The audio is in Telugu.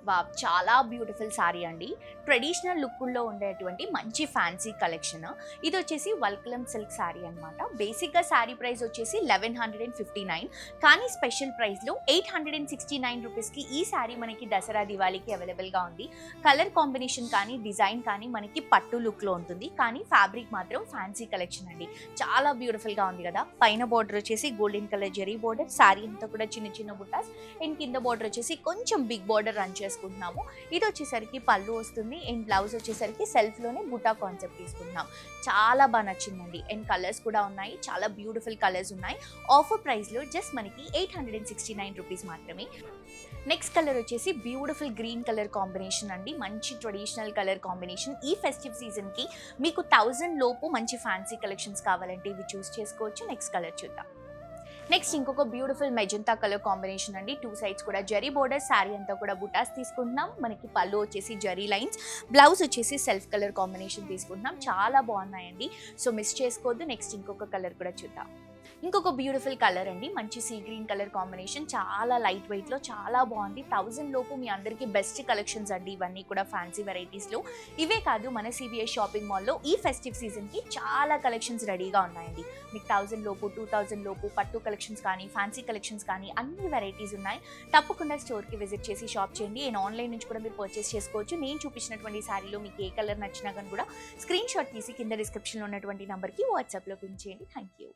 వావ్! చాలా బ్యూటిఫుల్ సారీ అండి. ట్రెడిషనల్ లుక్కుల్లో ఉండేటువంటి మంచి ఫ్యాన్సీ కలెక్షన్. ఇదొచ్చేసి వల్కలం సిల్క్ సారీ అనమాట. బేసిక్‌గా సారీ ప్రైస్ వచ్చేసి 1159, కానీ స్పెషల్ ప్రైస్‌లో 869 రూపీస్‌కి ఈ సారీ మనకి దసరా, దివాళీకి అవైలబుల్‌గా ఉంది. కలర్ కాంబినేషన్ కానీ, డిజైన్ కానీ మనకి పట్టు లుక్‌లో ఉంటుంది. కానీ ఫ్యాబ్రిక్ మాత్రం ఫ్యాన్సీ కలెక్షన్ అండి. చాలా బ్యూటిఫుల్‌గా ఉంది కదా! పైన బోర్డర్ వచ్చేసి golden colour zari border, sorry అంతా కూడా చిన్న చిన్న బుట్టాస్ అండ్ కింద బోర్డర్ వచ్చేసి కొంచెం బిగ్ బోర్డర్ రన్ చేసుకుంటున్నాము. ఇది వచ్చేసరికి పళ్ళు వస్తుంది అండ్ బ్లౌజ్ వచ్చేసరికి సెల్ఫ్ లోనే బుటా కాన్సెప్ట్ తీసుకుంటున్నాం. చాలా బాగా నచ్చిందండి. అండ్ కలర్స్ కూడా ఉన్నాయి, చాలా బ్యూటిఫుల్ కలర్స్ ఉన్నాయి. ఆఫర్ ప్రైస్ లో జస్ట్ మనకి 869 రూపీస్ మాత్రమే. నెక్స్ట్ కలర్ వచ్చేసి బ్యూటిఫుల్ గ్రీన్ కలర్ కాంబినేషన్ అండి. మంచి ట్రెడిషనల్ కలర్ కాంబినేషన్. ఈ ఫెస్టివ్ సీజన్ కి మీకు 1000 లోపు మంచి ఫ్యాన్సీ కలెక్షన్స్ కావాలంటే ఇవి చూస్ చేసుకోవచ్చు. నెక్స్ట్ కలర్ చూద్దాం. నెక్స్ట్ ఇంకొక బ్యూటిఫుల్ మెజంతా కలర్ కాంబినేషన్ అండి. 2 సైడ్స్ కూడా జరీ బోర్డర్, శారీ అంతా కూడా బుటాస్ తీసుకుంటున్నాం. మనకి పళ్ళు వచ్చేసి జరీ లైన్స్, బ్లౌజ్ వచ్చేసి సెల్ఫ్ కలర్ కాంబినేషన్ తీసుకుంటున్నాం. చాలా బాగున్నాయండి, సో మిస్ చేసుకోవద్దు. నెక్స్ట్ ఇంకొక కలర్ కూడా చూద్దాం. ఇంకొక బ్యూటిఫుల్ కలర్ అండి. మంచి సీ గ్రీన్ కలర్ కాంబినేషన్, చాలా లైట్ వెయిట్ లో చాలా బాగుంది. 1000 లోపు మీ అందరికీ బెస్ట్ కలెక్షన్స్ అండి ఇవన్నీ కూడా ఫ్యాన్సీ వెరైటీస్ లో. ఇవే కాదు, మన సిబిఐ షాపింగ్ మాల్లో ఈ ఫెస్టివ్ సీజన్ కి చాలా కలెక్షన్స్ రెడీగా ఉన్నాయండి. మీకు 1000 లోపు, 2000 లోపు పట్టు కలెక్షన్స్ కానీ, ఫ్యాన్సీ కలెక్షన్స్ కానీ అన్ని వెరైటీస్ ఉన్నాయి. తప్పకుండా స్టోర్ కి విజిట్ చేసి షాప్ చేయండి. అండ్ ఆన్లైన్ నుంచి కూడా మీరు పర్చేస్ చేసుకోవచ్చు. నేను చూపించినటువంటి శారీలో మీకు ఏ కలర్ నచ్చినా కానీ కూడా స్క్రీన్ షాట్ తీసి కింద డిస్క్రిప్షన్ లో ఉన్నటువంటి నంబర్ కి వాట్సాప్ లో పిన్ చేయండి. Thank you.